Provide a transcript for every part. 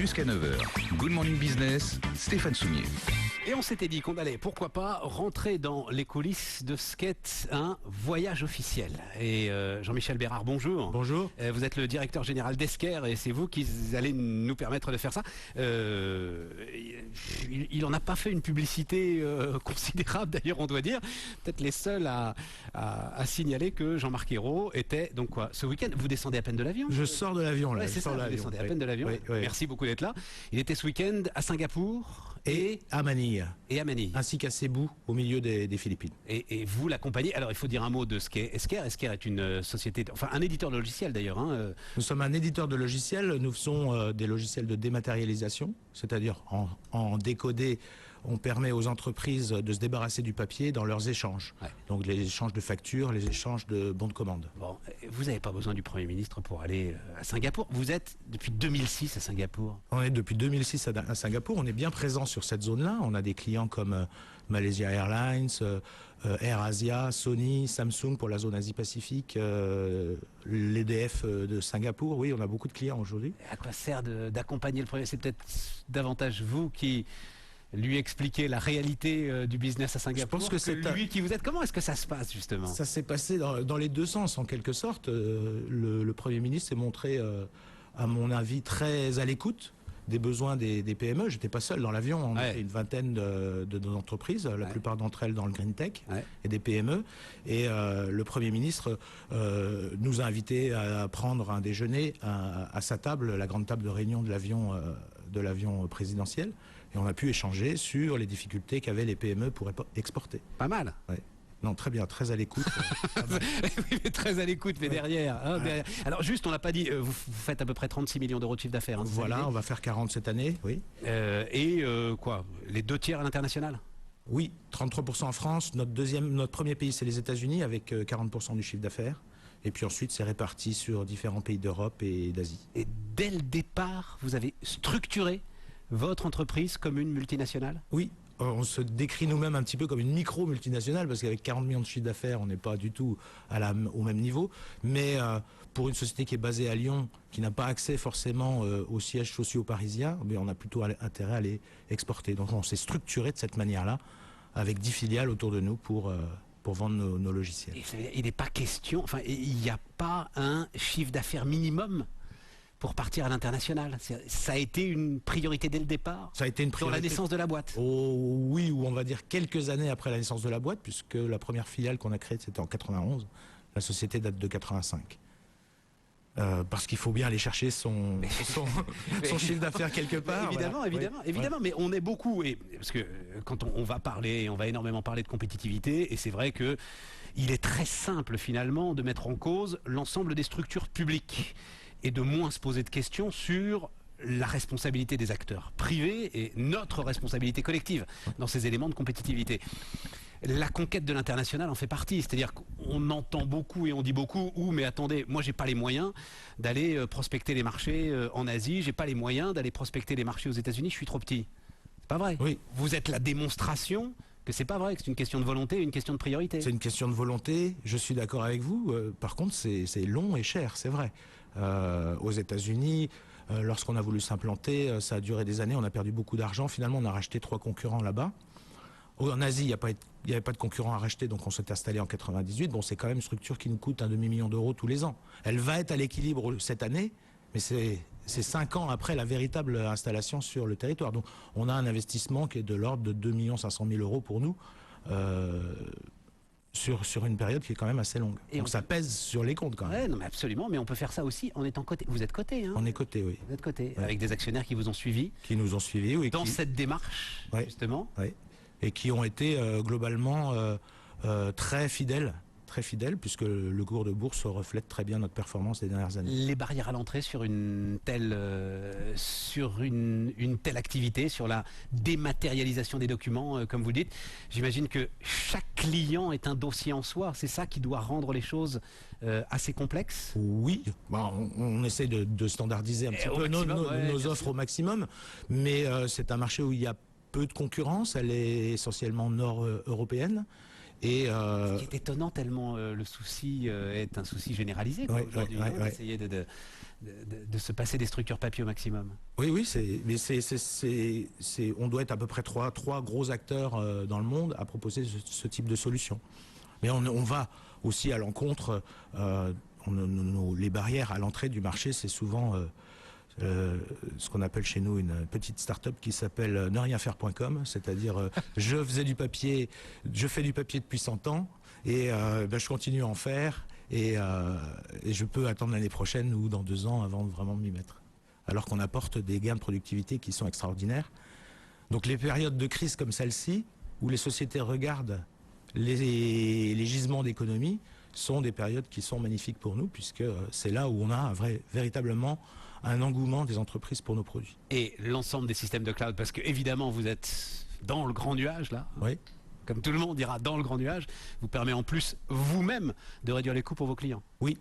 Jusqu'à 9h. Good Morning Business, Stéphane Soumier. Et on s'était dit qu'on allait, pourquoi pas, rentrer dans les coulisses de ce qu'est un voyage officiel. Et Jean-Michel Bérard, bonjour. Bonjour. Vous êtes le directeur général d'Esker et c'est vous qui allez nous permettre de faire ça. Il en a pas fait une publicité considérable, d'ailleurs, on doit dire. Peut-être les seuls à signaler que Jean-Marc Ayrault était, donc quoi, ce week-end, vous descendez à peine de l'avion. Je sors de l'avion, là. Ouais, c'est ça, vous descendez à peine de l'avion. Oui, oui. Merci beaucoup d'être là. Il était ce week-end à Singapour Et à Manille. et à Manille. Ainsi qu'à Cebu, au milieu des Philippines. Et vous l'accompagnez. Alors il faut dire un mot de ce qu'est Esker. Esker est une société, enfin un éditeur de logiciels d'ailleurs. Nous sommes un éditeur de logiciels. Nous faisons des logiciels de dématérialisation, c'est-à-dire en décodé, on permet aux entreprises de se débarrasser du papier dans leurs échanges. Ouais. Donc les échanges de factures, les échanges de bons de commande. Bon, vous n'avez pas besoin du Premier ministre pour aller à Singapour. Vous êtes depuis 2006 à Singapour. On est depuis 2006 à Singapour. On est bien présent sur cette zone-là. On a des clients comme Malaysia Airlines, AirAsia, Sony, Samsung pour la zone Asie-Pacifique, l'EDF de Singapour. Oui, on a beaucoup de clients aujourd'hui. À quoi sert d'accompagner le Premier? C'est peut-être davantage vous qui lui expliquez la réalité du business à Singapour. Je pense que c'est lui qui vous êtes. Comment est-ce que ça se passe justement? Ça s'est passé dans les deux sens en quelque sorte. Le Premier ministre s'est montré, à mon avis, très à l'écoute des besoins des PME. J'étais pas seul dans l'avion, on était une vingtaine d'entreprises, la plupart d'entre elles dans le green tech et des PME. Et le Premier ministre nous a invités à prendre un déjeuner à sa table, la grande table de réunion de l'avion présidentiel. Et on a pu échanger sur les difficultés qu'avaient les PME pour exporter. Pas mal. Ouais. Non, très bien, très à l'écoute. Oui, mais très à l'écoute, mais derrière, derrière. Alors juste, on l'a pas dit, vous faites à peu près 36 millions d'euros de chiffre d'affaires. Hein, voilà, on va faire 40 cette année, oui. Quoi, les 2 tiers à l'international? Oui, 33% en France. Notre premier pays, c'est les États-Unis, avec 40% du chiffre d'affaires. Et puis ensuite, c'est réparti sur différents pays d'Europe et d'Asie. Et dès le départ, vous avez structuré votre entreprise comme une multinationale? Oui. On se décrit nous-mêmes un petit peu comme une micro-multinationale, parce qu'avec 40 millions de chiffre d'affaires, on n'est pas du tout au même niveau. Mais pour une société qui est basée à Lyon, qui n'a pas accès forcément aux sièges sociaux parisiens, mais on a plutôt intérêt à les exporter. Donc on s'est structuré de cette manière-là, avec 10 filiales autour de nous pour vendre nos logiciels. Et il n'est pas question, enfin, il n'y a pas un chiffre d'affaires minimum pour partir à l'international? Ça a été une priorité dès le départ? Ça a été une priorité. Dans la naissance de la boîte? Oh, oui, ou on va dire quelques années après la naissance de la boîte, puisque la première filiale qu'on a créée, c'était en 91. La société date de 85. Parce qu'il faut bien aller chercher son chiffre d'affaires quelque part. Évidemment, voilà. évidemment, mais on est beaucoup, parce que quand on va énormément parler de compétitivité, et c'est vrai que il est très simple finalement de mettre en cause l'ensemble des structures publiques et de moins se poser de questions sur la responsabilité des acteurs privés et notre responsabilité collective dans ces éléments de compétitivité. La conquête de l'international en fait partie, c'est-à-dire qu'on entend beaucoup et on dit beaucoup, mais attendez, moi j'ai pas les moyens d'aller prospecter les marchés en Asie, j'ai pas les moyens d'aller prospecter les marchés aux États-Unis, je suis trop petit. C'est pas vrai. Oui. Vous êtes la démonstration que c'est pas vrai, que c'est une question de volonté et une question de priorité. C'est une question de volonté, je suis d'accord avec vous. Par contre, c'est long et cher, c'est vrai. Aux États-Unis, lorsqu'on a voulu s'implanter, ça a duré des années, on a perdu beaucoup d'argent. Finalement, on a racheté 3 concurrents là-bas. En Asie, il n'y avait pas de concurrents à racheter, donc on s'est installé en 98. Bon, c'est quand même une structure qui nous coûte un demi-million d'euros tous les ans. Elle va être à l'équilibre cette année, mais c'est 5 ans après la véritable installation sur le territoire. Donc on a un investissement qui est de l'ordre de 2 500 000 euros pour nous, sur une période qui est quand même assez longue. Et donc ça pèse sur les comptes quand même. Ouais, non, mais absolument, mais on peut faire ça aussi en étant coté. Vous êtes coté, hein? On est coté, oui. Vous êtes coté, avec des actionnaires qui vous ont suivi. Qui nous ont suivis, oui. Dans cette démarche, justement. Oui. Et qui ont été globalement très fidèles, puisque le cours de bourse reflète très bien notre performance des dernières années. Les barrières à l'entrée sur une telle activité, sur la dématérialisation des documents, comme vous dites, j'imagine que chaque client est un dossier en soi. C'est ça qui doit rendre les choses assez complexes? Oui, on essaie de standardiser un petit peu nos offres au maximum, mais c'est un marché où il y a peu de concurrence, elle est essentiellement nord-européenne. Ce qui est étonnant tellement le souci est un souci généralisé aujourd'hui. D'essayer de se passer des structures papier au maximum. Oui, oui, on doit être à peu près trois gros acteurs dans le monde à proposer ce type de solution. Mais on va aussi à l'encontre, les barrières à l'entrée du marché, c'est souvent ce qu'on appelle chez nous une petite start-up qui s'appelle nerienfaire.com, c'est-à-dire je fais du papier depuis 100 ans et je continue à en faire et je peux attendre l'année prochaine ou dans 2 ans avant de vraiment m'y mettre. Alors qu'on apporte des gains de productivité qui sont extraordinaires. Donc les périodes de crise comme celle-ci, où les sociétés regardent les gisements d'économie, sont des périodes qui sont magnifiques pour nous, puisque c'est là où on a véritablement un engouement des entreprises pour nos produits. Et l'ensemble des systèmes de cloud, parce que évidemment vous êtes dans le grand nuage là, oui. Comme tout le monde dira dans le grand nuage, vous permet en plus vous-même de réduire les coûts pour vos clients. Oui,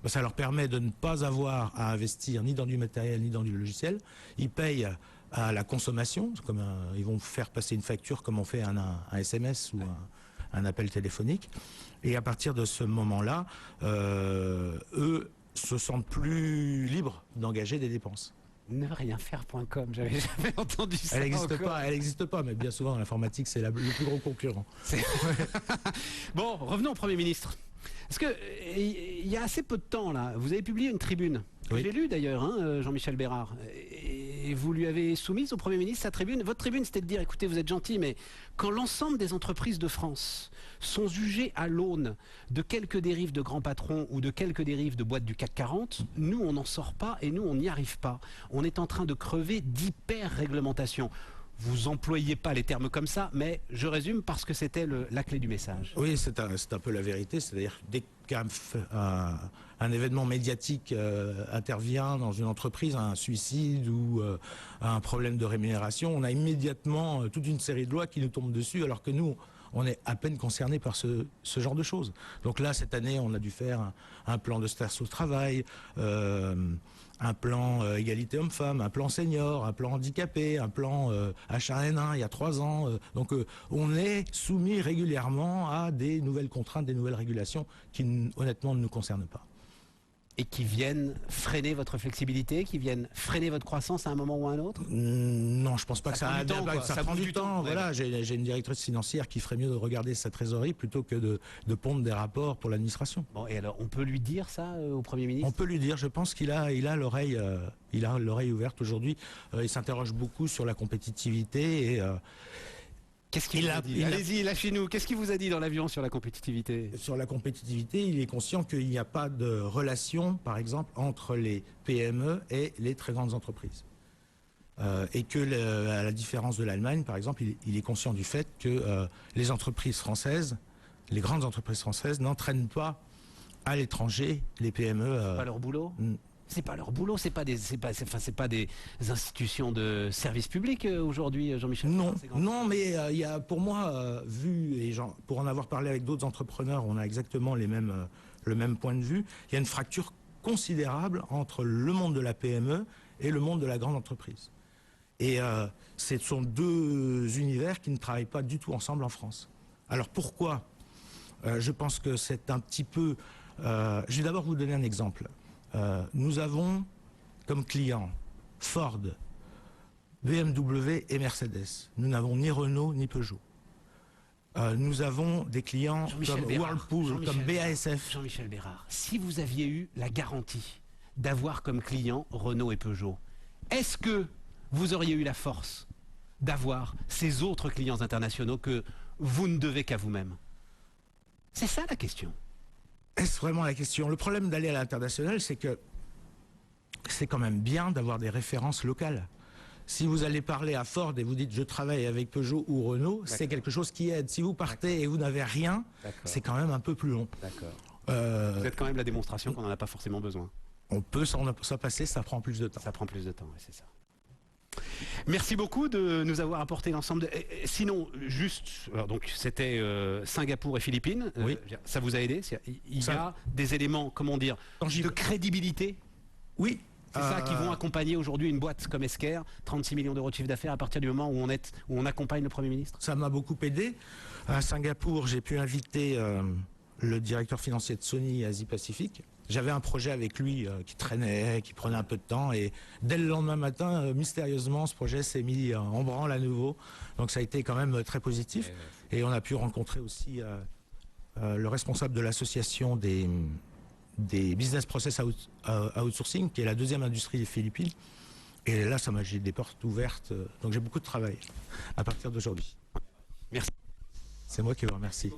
ça leur permet de ne pas avoir à investir ni dans du matériel ni dans du logiciel. Ils payent à la consommation, ils vont faire passer une facture comme on fait un SMS ou un appel téléphonique. Et à partir de ce moment-là, eux se sentent plus libres d'engager des dépenses. Nerienfaire.com, j'avais jamais entendu ça. Elle n'existe pas, mais bien souvent dans l'informatique, c'est le plus gros concurrent. Bon, revenons au Premier ministre. Parce que il y a assez peu de temps là, vous avez publié une tribune. Oui. Je l'ai lu d'ailleurs, hein, Jean-Michel Bérard. Et vous lui avez soumise au Premier ministre sa tribune. Votre tribune, c'était de dire, écoutez, vous êtes gentil, mais quand l'ensemble des entreprises de France sont jugées à l'aune de quelques dérives de grands patrons ou de quelques dérives de boîtes du CAC 40, nous, on n'en sort pas et nous, on n'y arrive pas. On est en train de crever d'hyper-réglementation. Vous employez pas les termes comme ça, mais je résume parce que c'était la clé du message. Oui, c'est un peu la vérité. C'est-à-dire dès qu'un événement médiatique intervient dans une entreprise, un suicide ou un problème de rémunération, on a immédiatement toute une série de lois qui nous tombent dessus, alors que nous, on est à peine concernés par ce genre de choses. Donc là, cette année, on a dû faire un plan de stress au travail, un plan égalité homme-femme, un plan senior, un plan handicapé, un plan H1N1 il y a 3 ans. Donc on est soumis régulièrement à des nouvelles contraintes, des nouvelles régulations qui honnêtement ne nous concernent pas. Et qui viennent freiner votre flexibilité, qui viennent freiner votre croissance à un moment ou à un autre? Non, je pense pas que ça a ça prend du temps. Ouais. Voilà, j'ai une directrice financière qui ferait mieux de regarder sa trésorerie plutôt que de pondre des rapports pour l'administration. Bon, et alors, on peut lui dire ça au Premier ministre? On peut lui dire, je pense qu'il a l'oreille ouverte aujourd'hui. Il s'interroge beaucoup sur la compétitivité et qu'est-ce qu'il a dit? Allez-y, lâchez-nous. Qu'est-ce qu'il vous a dit dans l'avion sur la compétitivité? Sur la compétitivité, il est conscient qu'il n'y a pas de relation, par exemple, entre les PME et les très grandes entreprises. Et que, à la différence de l'Allemagne, par exemple, il est conscient du fait que les entreprises françaises, les grandes entreprises françaises, n'entraînent pas à l'étranger les PME. C'est pas leur boulot? C'est pas leur boulot, c'est pas des institutions de service public aujourd'hui, Jean-Michel. Non, mais il y a pour moi pour en avoir parlé avec d'autres entrepreneurs, on a exactement le même point de vue. Il y a une fracture considérable entre le monde de la PME et le monde de la grande entreprise. Et ce sont 2 univers qui ne travaillent pas du tout ensemble en France. Alors pourquoi? Je pense que c'est un petit peu. Je vais d'abord vous donner un exemple. Nous avons comme clients Ford, BMW et Mercedes. Nous n'avons ni Renault ni Peugeot. Nous avons des clients comme Whirlpool, comme BASF. Jean-Michel Bérard, si vous aviez eu la garantie d'avoir comme clients Renault et Peugeot, est-ce que vous auriez eu la force d'avoir ces autres clients internationaux que vous ne devez qu'à vous-même? C'est ça la question. Est-ce vraiment la question? Le problème d'aller à l'international, c'est que c'est quand même bien d'avoir des références locales. Si vous allez parler à Ford et vous dites je travaille avec Peugeot ou Renault, c'est quelque chose qui aide. Si vous partez et vous n'avez rien, c'est quand même un peu plus long. Vous êtes quand même la démonstration qu'on n'en a pas forcément besoin. On peut s'en passer, ça prend plus de temps. Ça prend plus de temps, oui, c'est ça. Merci beaucoup de nous avoir apporté l'ensemble. Sinon, juste, alors donc c'était Singapour et Philippines. Oui. Ça vous a aidé? Il y a des éléments, comment dire, de crédibilité. Oui. C'est ça qui vont accompagner aujourd'hui une boîte comme Esker, 36 millions d'euros de chiffre d'affaires à partir du moment où on accompagne le Premier ministre. Ça m'a beaucoup aidé. À Singapour, j'ai pu inviter le directeur financier de Sony Asie Pacifique J'avais un projet avec lui qui traînait, qui prenait un peu de temps, et dès le lendemain matin, mystérieusement, ce projet s'est mis en branle à nouveau. Donc ça a été quand même très positif. Et on a pu rencontrer aussi le responsable de l'association des business process outsourcing, qui est la deuxième industrie des Philippines. Et là, j'ai des portes ouvertes. Donc j'ai beaucoup de travail à partir d'aujourd'hui. Merci. C'est moi qui vous remercie.